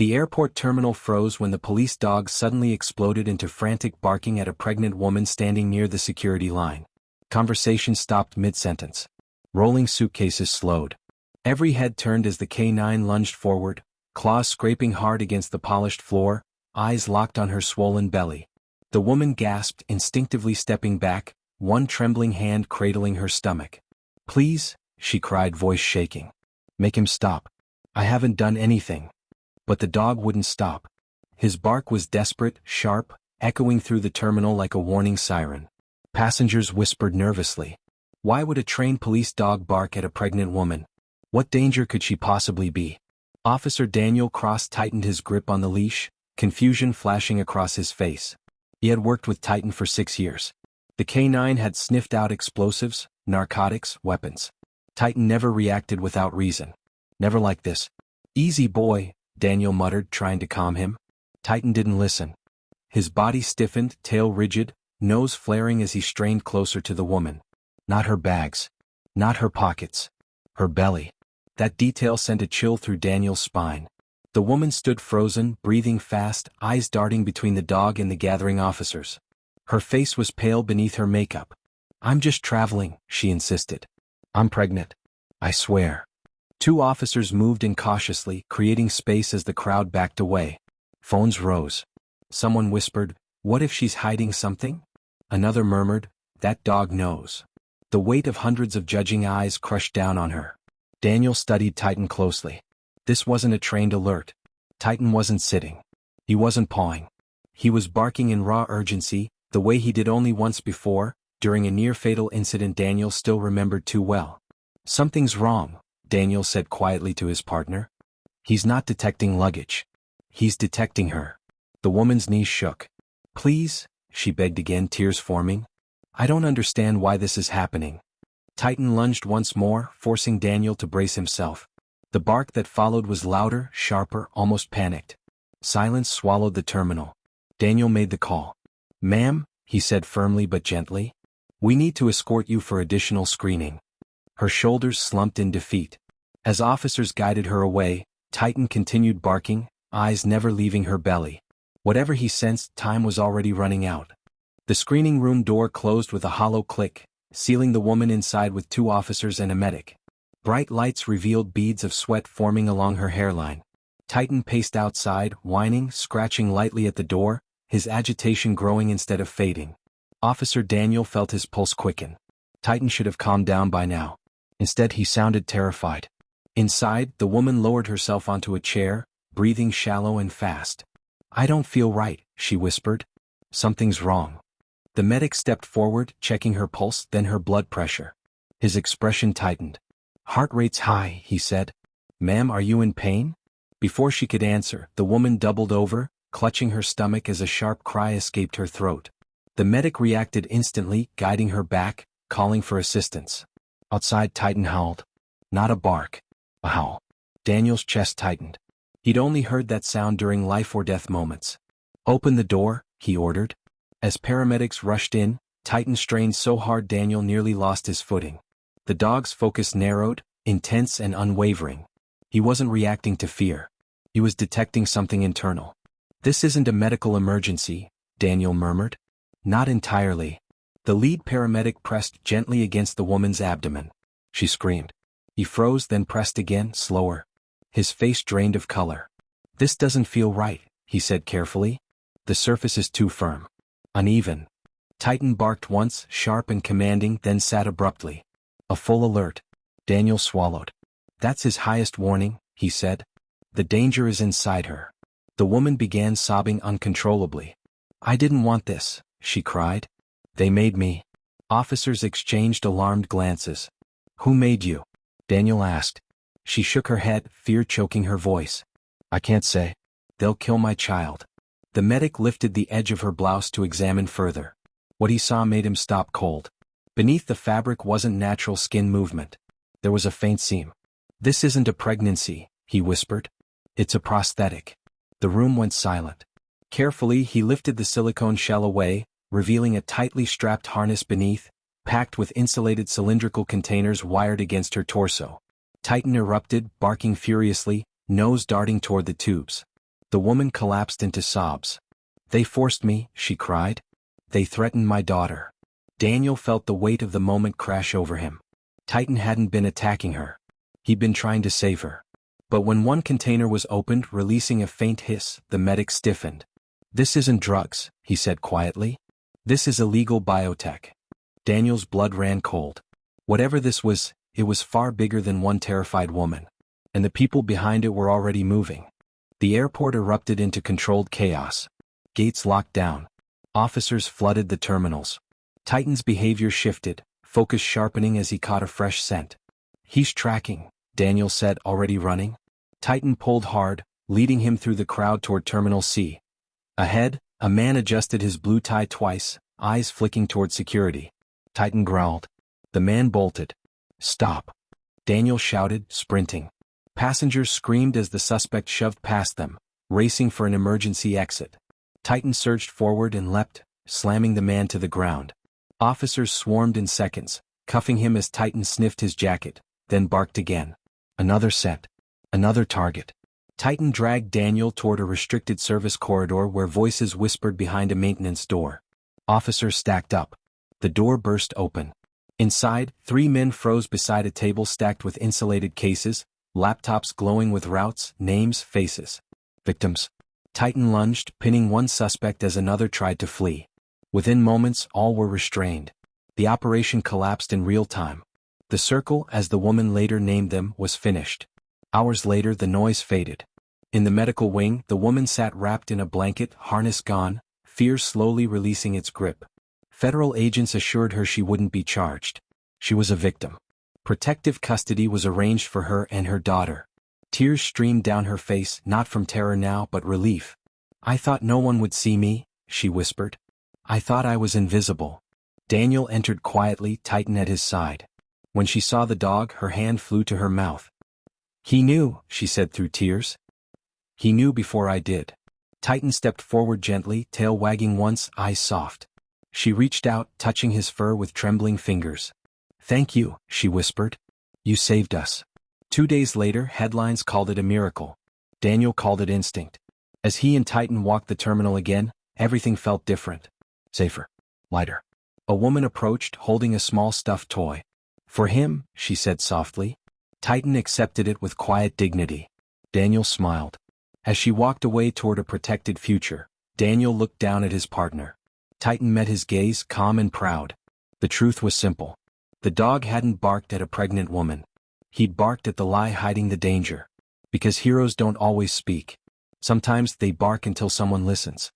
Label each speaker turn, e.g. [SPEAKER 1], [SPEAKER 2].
[SPEAKER 1] The airport terminal froze when the police dog suddenly exploded into frantic barking at a pregnant woman standing near the security line. Conversation stopped mid-sentence. Rolling suitcases slowed. Every head turned as the K9 lunged forward, claws scraping hard against the polished floor, eyes locked on her swollen belly. The woman gasped, instinctively stepping back, one trembling hand cradling her stomach. "Please," she cried, voice shaking. "Make him stop. I haven't done anything." But the dog wouldn't stop. His bark was desperate, sharp, echoing through the terminal like a warning siren. Passengers whispered nervously. Why would a trained police dog bark at a pregnant woman? What danger could she possibly be? Officer Daniel Cross tightened his grip on the leash, confusion flashing across his face. He had worked with Titan for 6 years. The K9 had sniffed out explosives, narcotics, weapons. Titan never reacted without reason. Never like this. "Easy boy," Daniel muttered, trying to calm him. Titan didn't listen. His body stiffened, tail rigid, nose flaring as he strained closer to the woman. Not her bags. Not her pockets. Her belly. That detail sent a chill through Daniel's spine. The woman stood frozen, breathing fast, eyes darting between the dog and the gathering officers. Her face was pale beneath her makeup. "I'm just traveling," she insisted. "I'm pregnant. I swear." 2 officers moved in cautiously, creating space as the crowd backed away. Phones rose. Someone whispered, "What if she's hiding something?" Another murmured, "That dog knows." The weight of hundreds of judging eyes crushed down on her. Daniel studied Titan closely. This wasn't a trained alert. Titan wasn't sitting. He wasn't pawing. He was barking in raw urgency, the way he did only once before, during a near-fatal incident Daniel still remembered too well. "Something's wrong," Daniel said quietly to his partner. "He's not detecting luggage. He's detecting her." The woman's knees shook. "Please," she begged again, tears forming. "I don't understand why this is happening." Titan lunged once more, forcing Daniel to brace himself. The bark that followed was louder, sharper, almost panicked. Silence swallowed the terminal. Daniel made the call. "Ma'am," he said firmly but gently, "we need to escort you for additional screening." Her shoulders slumped in defeat. As officers guided her away, Titan continued barking, eyes never leaving her belly. Whatever he sensed, time was already running out. The screening room door closed with a hollow click, sealing the woman inside with 2 officers and a medic. Bright lights revealed beads of sweat forming along her hairline. Titan paced outside, whining, scratching lightly at the door, his agitation growing instead of fading. Officer Daniel felt his pulse quicken. Titan should have calmed down by now. Instead he sounded terrified. Inside, the woman lowered herself onto a chair, breathing shallow and fast. "I don't feel right," she whispered. "Something's wrong." The medic stepped forward, checking her pulse, then her blood pressure. His expression tightened. "Heart rate's high," he said. "Ma'am, are you in pain?" Before she could answer, the woman doubled over, clutching her stomach as a sharp cry escaped her throat. The medic reacted instantly, guiding her back, calling for assistance. Outside, Titan howled. Not a bark. A howl. Daniel's chest tightened. He'd only heard that sound during life-or-death moments. "Open the door," he ordered. As paramedics rushed in, Titan strained so hard Daniel nearly lost his footing. The dog's focus narrowed, intense and unwavering. He wasn't reacting to fear. He was detecting something internal. "This isn't a medical emergency," Daniel murmured. "Not entirely." The lead paramedic pressed gently against the woman's abdomen. She screamed. He froze, then pressed again, slower. His face drained of color. "This doesn't feel right," he said carefully. "The surface is too firm. Uneven." Titan barked once, sharp and commanding, then sat abruptly. A full alert. Daniel swallowed. "That's his highest warning," he said. "The danger is inside her." The woman began sobbing uncontrollably. "I didn't want this," she cried. "They made me." Officers exchanged alarmed glances. "Who made you?" Daniel asked. She shook her head, fear choking her voice. "I can't say. They'll kill my child." The medic lifted the edge of her blouse to examine further. What he saw made him stop cold. Beneath the fabric wasn't natural skin movement. There was a faint seam. "This isn't a pregnancy," he whispered. "It's a prosthetic." The room went silent. Carefully, he lifted the silicone shell away, revealing a tightly strapped harness beneath, packed with insulated cylindrical containers wired against her torso. Titan erupted, barking furiously, nose darting toward the tubes. The woman collapsed into sobs. They forced me, she cried. They threatened my daughter. Daniel felt the weight of the moment crash over him. Titan hadn't been attacking her. He'd been trying to save her. But when one container was opened, releasing a faint hiss, the medic stiffened. This isn't drugs, he said quietly. This is illegal biotech. Daniel's blood ran cold. Whatever this was, it was far bigger than one terrified woman. And the people behind it were already moving. The airport erupted into controlled chaos. Gates locked down. Officers flooded the terminals. Titan's behavior shifted, focus sharpening as he caught a fresh scent. He's tracking, Daniel said, already running. Titan pulled hard, leading him through the crowd toward Terminal C. Ahead, a man adjusted his blue tie twice, eyes flicking toward security. Titan growled. The man bolted. Stop. Daniel shouted, sprinting. Passengers screamed as the suspect shoved past them, racing for an emergency exit. Titan surged forward and leapt, slamming the man to the ground. Officers swarmed in seconds, cuffing him as Titan sniffed his jacket, then barked again. Another set. Another target. Titan dragged Daniel toward a restricted service corridor where voices whispered behind a maintenance door. Officers stacked up. The door burst open. Inside, 3 men froze beside a table stacked with insulated cases, laptops glowing with routes, names, faces. Victims. Titan lunged, pinning one suspect as another tried to flee. Within moments, all were restrained. The operation collapsed in real time. The circle, as the woman later named them, was finished. Hours later, the noise faded. In the medical wing, the woman sat wrapped in a blanket, harness gone, fear slowly releasing its grip. Federal agents assured her she wouldn't be charged. She was a victim. Protective custody was arranged for her and her daughter. Tears streamed down her face, not from terror now but relief. I thought no one would see me, she whispered. I thought I was invisible. Daniel entered quietly, Titan at his side. When she saw the dog, her hand flew to her mouth. He knew, she said through tears. He knew before I did. Titan stepped forward gently, tail wagging once, eyes soft. She reached out, touching his fur with trembling fingers. Thank you, she whispered. You saved us. 2 days later, headlines called it a miracle. Daniel called it instinct. As he and Titan walked the terminal again, everything felt different. Safer. Lighter. A woman approached, holding a small stuffed toy. For him, she said softly. Titan accepted it with quiet dignity. Daniel smiled. As she walked away toward a protected future, Daniel looked down at his partner. Titan met his gaze, calm and proud. The truth was simple. The dog hadn't barked at a pregnant woman. He'd barked at the lie hiding the danger. Because heroes don't always speak. Sometimes they bark until someone listens.